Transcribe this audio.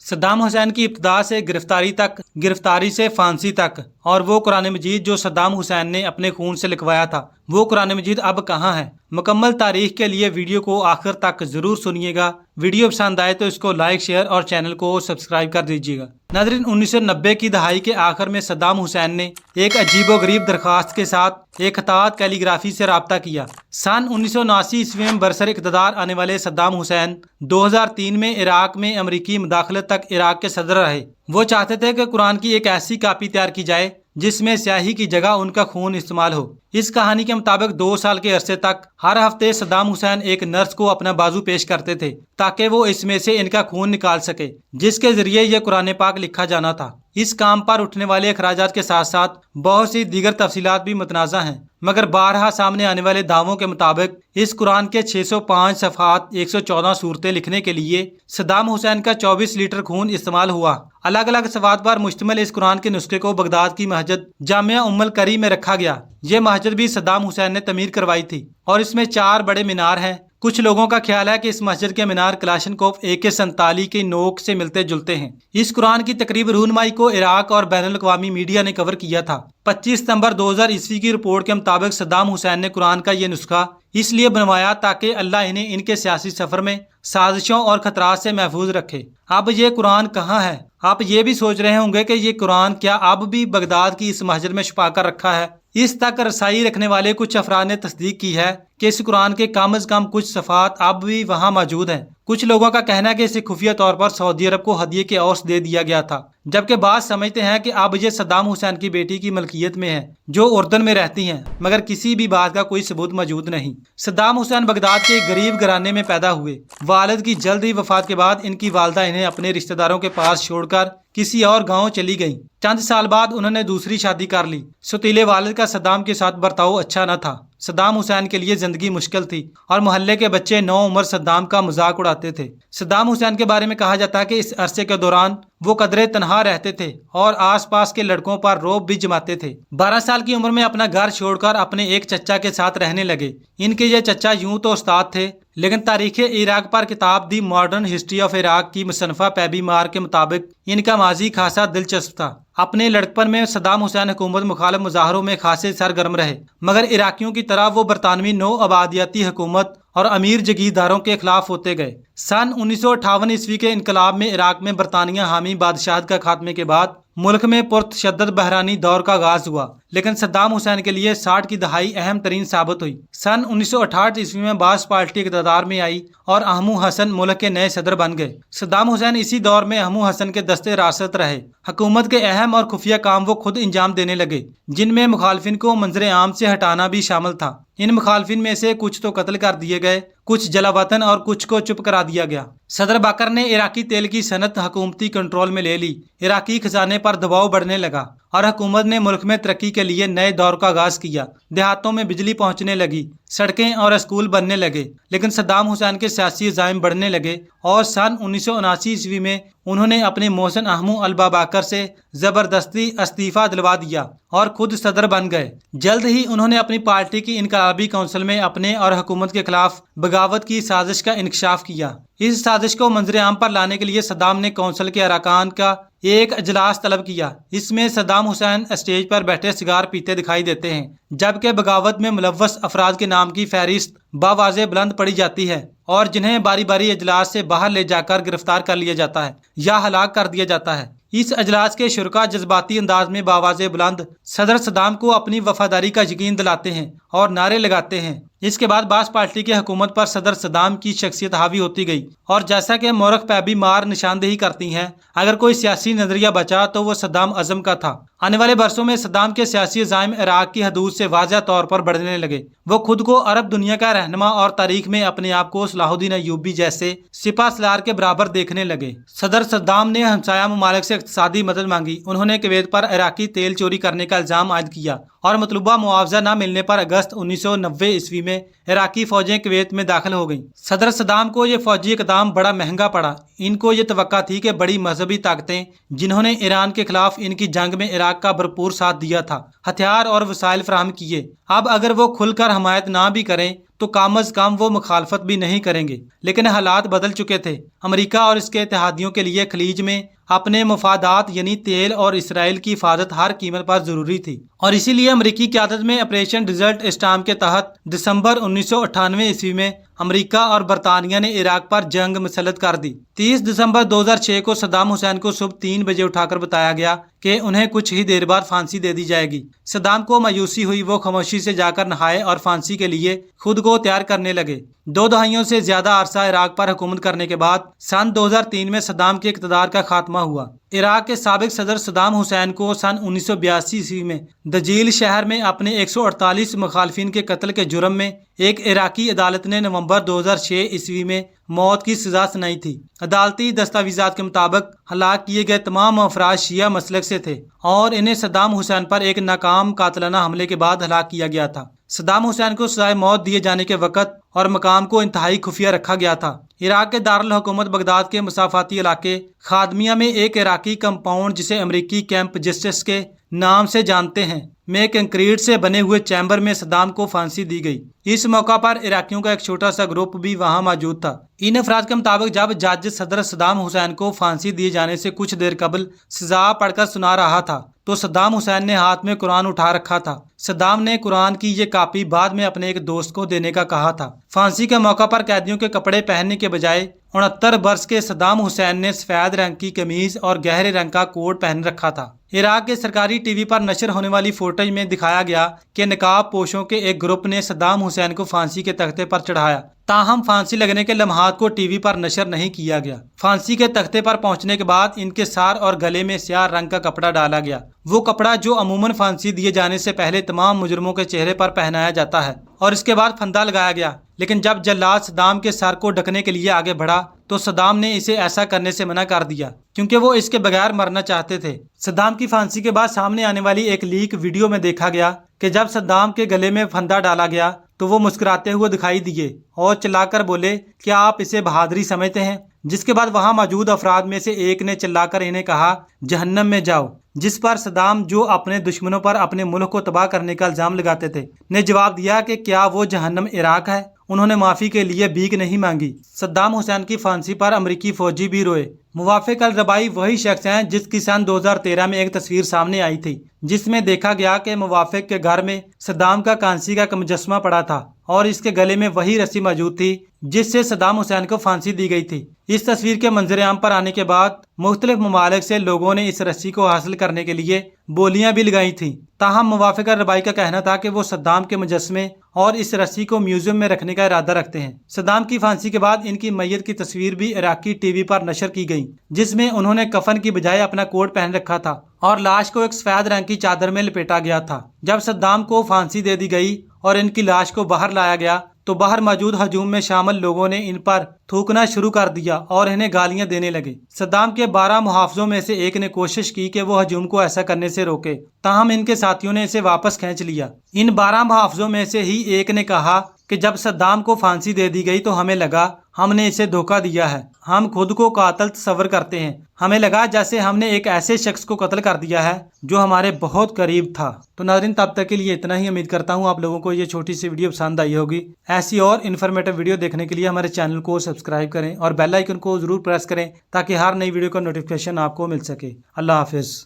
सद्दाम हुसैन की इब्तिदा से गिरफ्तारी तक, गिरफ्तारी से फांसी तक, और वो कुरान मजीद जो सद्दाम हुसैन ने अपने खून से लिखवाया था, वो कुरान मजीद अब कहाँ है। मुकम्मल तारीख के लिए वीडियो को आखिर तक जरूर सुनिएगा। वीडियो पसंद आए तो इसको लाइक, शेयर और चैनल को सब्सक्राइब कर दीजिएगा। नाज़रीन, 1990 की दहाई के आखिर में सद्दाम हुसैन ने एक अजीबोगरीब दरख्वास्त के साथ एक खतात कैलीग्राफी से रब्ता किया। सन 1979 ईस्वी में बरसर इक़्तिदार आने वाले सद्दाम हुसैन 2003 में इराक में अमरीकी मुदाखलत तक इराक के सदर रहे। वो चाहते थे कि कुरान की एक ऐसी कापी तैयार की जाए जिसमें स्याही की जगह उनका खून इस्तेमाल हो। इस कहानी के मुताबिक 2 साल के अरसे तक हर हफ्ते सद्दाम हुसैन एक नर्स को अपना बाजू पेश करते थे ताकि वो इसमें से इनका खून निकाल सके, जिसके जरिए यह कुरान पाक लिखा जाना था। इस काम पर उठने वाले अखराजात के साथ साथ बहुत सी दीगर तफसीलात भी मुतनाज़ा हैं, मगर बारहा सामने आने वाले दावों के मुताबिक इस कुरान के 605 सफ़हात 114 सूरतें लिखने के लिए सद्दाम हुसैन का 24 लीटर खून इस्तेमाल हुआ। अलग अलग सफ़हात पर मुश्तमिल इस कुरान के नुस्खे को बगदाद की मस्जिद जामिया उम्मुल करी में रखा गया। ये मस्जिद भी सद्दाम हुसैन ने तमीर करवाई थी और इसमें 4 बड़े मीनार हैं। कुछ लोगों का ख्याल है कि इस मस्जिद के मीनार कलाशनकोफ AK-47 की नोक से मिलते जुलते हैं। इस कुरान की तकरीब रूनमाई को इराक और बैनुल अक़वामी मीडिया ने कवर किया था। 25 सितंबर 2000 ईस्वी की रिपोर्ट के मुताबिक सद्दाम हुसैन ने कुरान का ये नुस्खा इसलिए बनवाया ताकि अल्लाह इन्हें इनके सियासी सफर में साजिशों और खतरात से महफूज रखे। अब ये कुरान कहाँ है? आप ये भी सोच रहे होंगे कि ये कुरान क्या अब भी बगदाद की इस मस्जिद में छुपा कर रखा है। इस तक रसाई रखने वाले कुछ अफराद ने तस्दीक की है कि इस कुरान के कम अज कम कुछ सफ़हात अब भी वहाँ मौजूद हैं। कुछ लोगों का कहना है कि इसे खुफिया तौर पर सऊदी अरब को हदिये के औस दे दिया गया था, जबकि बाद समझते हैं कि अब ये सद्दाम हुसैन की बेटी की मलकियत में है जो उर्दन में रहती हैं, मगर किसी भी बात का कोई सबूत मौजूद नहीं। सद्दाम हुसैन बगदाद के गरीब घराने में पैदा हुए। वालिद की जल्द ही वफात के बाद इनकी वालदा इन्हें अपने रिश्तेदारों के पास छोड़कर किसी और गांव चली गईं। चंद साल बाद उन्होंने दूसरी शादी कर ली। सतीले वालिद का सद्दाम के साथ बर्ताव अच्छा न था। सद्दाम हुसैन के लिए जिंदगी मुश्किल थी और मोहल्ले के बच्चे नौ उम्र सद्दाम का मजाक उड़ाते थे। सद्दाम हुसैन के बारे में कहा जाता है कि इस अरसे के दौरान वो कदरे तनहा रहते थे और आसपास के लड़कों पर रौब भी जमाते थे। 12 साल की उम्र में अपना घर छोड़कर अपने एक चचा के साथ रहने लगे। इनके ये चचा यूं तो उस्ताद थे, लेकिन तारीख इराक पर किताब दी मॉडर्न हिस्ट्री ऑफ इराक की मुसन्नफा पैबी मार के मुताबिक इनका माजी खासा दिलचस्प था। अपने लड़कपन में सद्दाम हुसैन हुकूमत मुखालिफ मुजाहरों में खासे सरगर्म रहे, मगर इराकियों की तरह वो बरतानवी नौ आबादियाती हुकूमत और अमीर जगीरदारों के खिलाफ होते गए। सन 1958 ईस्वी के इनकलाब में इराक में बरतानिया हामी बादशाहत का खात्मे के बाद मुल्क में पुरतशद्दद बहरानी दौर का आगाज हुआ, लेकिन सद्दाम हुसैन के लिए 60 की दहाई अहम तरीन साबित हुई। सन 1968 ईस्वी में बास पार्टी इक़्तिदार में आई और अहमू हसन मुल्क के नए सदर बन गए। सद्दाम हुसैन इसी दौर में अहमू हसन के दस्ते रासत रहे। हुकूमत के अहम और खुफिया काम वो खुद इंजाम देने लगे, जिनमें मुखालफिन को मंजर आम से हटाना भी शामिल था। इन मुखालफिन में से कुछ तो कत्ल कर दिए गए, कुछ जलावतन और कुछ को चुप करा दिया गया। सदर बाकर ने इराकी तेल की सनत हुकूमती कंट्रोल में ले ली। इराकी खजाने पर दबाव बढ़ने लगा और हुकूमत ने मुल्क में तरक्की के लिए नए दौर का आगाज किया। देहातों में बिजली पहुंचने लगी, सड़कें और स्कूल बनने लगे, लेकिन सद्दाम हुसैन के सियासी अज़ाइम बढ़ने लगे और सन 1979 ईस्वी में उन्होंने अपने मोहसिन अहमू अल-बाबाकर से जबरदस्ती इस्तीफा दिलवा दिया और खुद सदर बन गए। जल्द ही उन्होंने अपनी पार्टी की इनकलाबी काउंसिल में अपने और हुकूमत के खिलाफ बगावत की साजिश का इंकशाफ किया। इस साजिश को मंजर आम पर लाने के लिए सद्दाम ने काउंसिल के अरकान का एक अजलास तलब किया। इसमें सद्दाम हुसैन स्टेज पर बैठे सिगार पीते दिखाई देते हैं, जबकि बगावत में मुलव्वस अफराद के नाम की फहरिस्त बावाज़े बुलंद पड़ी जाती है और जिन्हें बारी बारी अजलास से बाहर ले जाकर गिरफ्तार कर लिया जाता है या हलाक कर दिया जाता है। इस अजलास के शुरका जज्बाती अंदाज में बावाज़े बुलंद सदर सद्दाम को अपनी वफादारी का यकीन दिलाते हैं और नारे लगाते हैं। इसके बाद बास पार्टी की हुकूमत पर सदर सद्दाम की शख्सियत हावी होती गई और जैसा कि मौरख पैबी मार निशानदेही करती हैं, अगर कोई सियासी नजरिया बचा तो वो सद्दाम आजम का था। आने वाले बरसों में सद्दाम के सियासी अज़ाइम इराक की हदूद से वाज़ह तौर पर बढ़ने लगे। वो खुद को अरब दुनिया का रहनुमा और तारीख में अपने आप को सलाहुद्दीन अय्यूबी जैसे सिपा सलार के बराबर देखने लगे। सदर सद्दाम ने हमसाया ममालिक से इक़्तिसादी मदद मांगी। उन्होंने कुवैत पर इराकी तेल चोरी करने का इल्ज़ाम आयद किया और मतलूबा मुआवजा न मिलने पर अगस्त 1990 ईस्वी में इराकी फौजें कुवैत में दाखिल हो गईं। सदर सद्दाम को ये फौजी इक़दाम बड़ा महंगा पड़ा। इनको ये तवक्का थी कि बड़ी मजहबी ताकतें जिन्होंने ईरान के खिलाफ इनकी जंग में इराक का भरपूर साथ दिया था, हथियार और वसाइल फराहम किए। अब अगर वो खुलकर हमायत ना भी करें तो कम अज कम वो मुखालफत भी नहीं करेंगे। लेकिन हालात बदल चुके थे। अमेरिका और इसके इत्तेहादियों के लिए खलीज में अपने मफादात यानी तेल और इसराइल की हिफाजत हर कीमत पर जरूरी थी और इसीलिए अमेरिकी क़यादत में ऑपरेशन डिजर्ट स्टार्म के तहत दिसंबर 1998 ईस्वी में अमेरिका और बरतानिया ने इराक पर जंग मुसल्लत कर दी। 30 दिसंबर 2006 को सद्दाम हुसैन को सुबह 3 बजे उठाकर बताया गया कि उन्हें कुछ ही देर बाद फांसी दे दी जाएगी। सद्दाम को मायूसी हुई, वो खामोशी से जाकर नहाए और फांसी के लिए खुद को तैयार करने लगे। 2 दहाइयों से ज्यादा अरसा इराक पर हुकूमत करने के बाद सन 2003 में सद्दाम के इक़्तिदार का खात्मा हुआ। इराक के साबिक सदर सद्दाम हुसैन को सन 1982 ईस्वी में दजील शहर में अपने 148 मुखालफिन के कत्ल के जुर्म में एक इराकी अदालत ने नवंबर 2006 ईस्वी में मौत की सजा सुनाई थी। अदालती दस्तावेजात के मुताबिक हलाक किए गए तमाम अफराद शिया मसलक से थे और इन्हें सद्दाम हुसैन पर एक नाकाम कातलाना हमले के बाद हलाक किया गया था। सद्दाम हुसैन को सजाए मौत दिए जाने के वक़्त और मकाम को इंतहाई खुफिया रखा गया था। इराक के दारुल हुकूमत बगदाद के मुसाफाती इलाके खादमिया में एक इराकी कंपाउंड, जिसे अमरीकी कैंप जस्टिस के नाम से जानते हैं, में कंक्रीट से बने हुए चैम्बर में सद्दाम को फांसी दी गई। इस मौका पर इराकियों का एक छोटा सा ग्रुप भी वहां मौजूद था। इन अफराद के मुताबिक जब जज सदर सद्दाम हुसैन को फांसी दिए जाने से कुछ देर कबल सजा पढ़कर सुना रहा था तो सद्दाम हुसैन ने हाथ में कुरान उठा रखा था। सद्दाम ने कुरान की ये कापी बाद में अपने एक दोस्त को देने का कहा था। फांसी के मौका पर कैदियों के कपड़े पहनने के बजाय 69 वर्ष के सद्दाम हुसैन ने सफेद रंग की कमीज और गहरे रंग का कोट पहन रखा था। इराक के सरकारी टीवी पर नशर होने वाली फुटेज में दिखाया गया कि नकाब पोशों के एक ग्रुप ने सद्दाम हुसैन को फांसी के तख्ते पर चढ़ाया। ताहम फांसी लगने के लम्हात को टीवी पर नशर नहीं किया गया। फांसी के तख्ते पर पहुंचने के बाद इनके सर और गले में स्याह रंग का कपड़ा डाला गया, वो कपड़ा जो अमूमन फांसी दिए जाने से पहले तमाम मुजरमों के चेहरे पर पहनाया जाता है, और इसके बाद फंदा लगाया गया। लेकिन जब जल्लाद सद्दाम के सर को ढकने के लिए आगे बढ़ा तो सद्दाम ने इसे ऐसा करने से मना कर दिया क्योंकि वो इसके बगैर मरना चाहते थे। सद्दाम की फांसी के बाद सामने आने वाली एक लीक वीडियो में देखा गया कि जब सद्दाम के गले में फंदा डाला गया तो वो मुस्कुराते हुए दिखाई दिए और चिल्लाकर बोले, क्या आप इसे बहादुरी समझते हैं? जिसके बाद वहां मौजूद अफराद में से एक ने चिल्लाकर इन्हें कहा, जहन्नम में जाओ। जिस पर सद्दाम, जो अपने दुश्मनों पर अपने मुल्क को तबाह करने का इल्जाम लगाते थे, ने जवाब दिया कि क्या वो जहन्नम इराक है? उन्होंने माफी के लिए भीख नहीं मांगी। सद्दाम हुसैन की फांसी पर अमरीकी फौजी भी रोए। मुवाफिक अल रबाई वही शख्स हैं जिसकी सन 2013 में एक तस्वीर सामने आई थी जिसमें देखा गया कि मुवाफिक के घर में सद्दाम का कांसी का मुजस्समा पड़ा था और इसके गले में वही रस्सी मौजूद थी जिससे सद्दाम हुसैन को फांसी दी गई थी। इस तस्वीर के मंजर आम पर आने के बाद मुख्तलिफ ममालिक से लोगों ने इस रस्सी को हासिल करने के लिए बोलियां भी लगाई थी। ताहम मुवाफिक अल रबाई का कहना था कि वो सद्दाम के मुजस्समे और इस रस्सी को म्यूजियम में रखने का इरादा रखते हैं। सद्दाम की फांसी के बाद इनकी मैयत की तस्वीर भी इराकी टीवी पर नशर की गई जिसमें उन्होंने कफन की बजाय अपना कोट पहन रखा था और लाश को एक सफेद रंग की चादर में लपेटा गया था। जब सद्दाम को फांसी दे दी गई और इनकी लाश को बाहर लाया गया तो बाहर मौजूद हजूम में शामिल लोगों ने इन पर थूकना शुरू कर दिया और इन्हें गालियां देने लगे। सद्दाम के 12 मुहाफिजों में से एक ने कोशिश की कि वो हजूम को ऐसा करने से रोके, ताहम इनके साथियों ने इसे वापस खींच लिया। इन 12 मुहाफिजों में से ही एक ने कहा कि जब सद्दाम को फांसी दे दी गई तो हमें लगा हमने इसे धोखा दिया है। हम खुद को कातिल तस्वर करते हैं। हमें लगा जैसे हमने एक ऐसे शख्स को कत्ल कर दिया है जो हमारे बहुत करीब था। तो नाज़रीन, तब तक के लिए इतना ही। उम्मीद करता हूँ आप लोगों को ये छोटी सी वीडियो पसंद आई होगी। ऐसी और इन्फॉर्मेटिव वीडियो देखने के लिए हमारे चैनल को सब्सक्राइब करें और बेल आइकन को जरूर प्रेस करें ताकि हर नई वीडियो का नोटिफिकेशन आपको मिल सके। अल्लाह हाफिज़।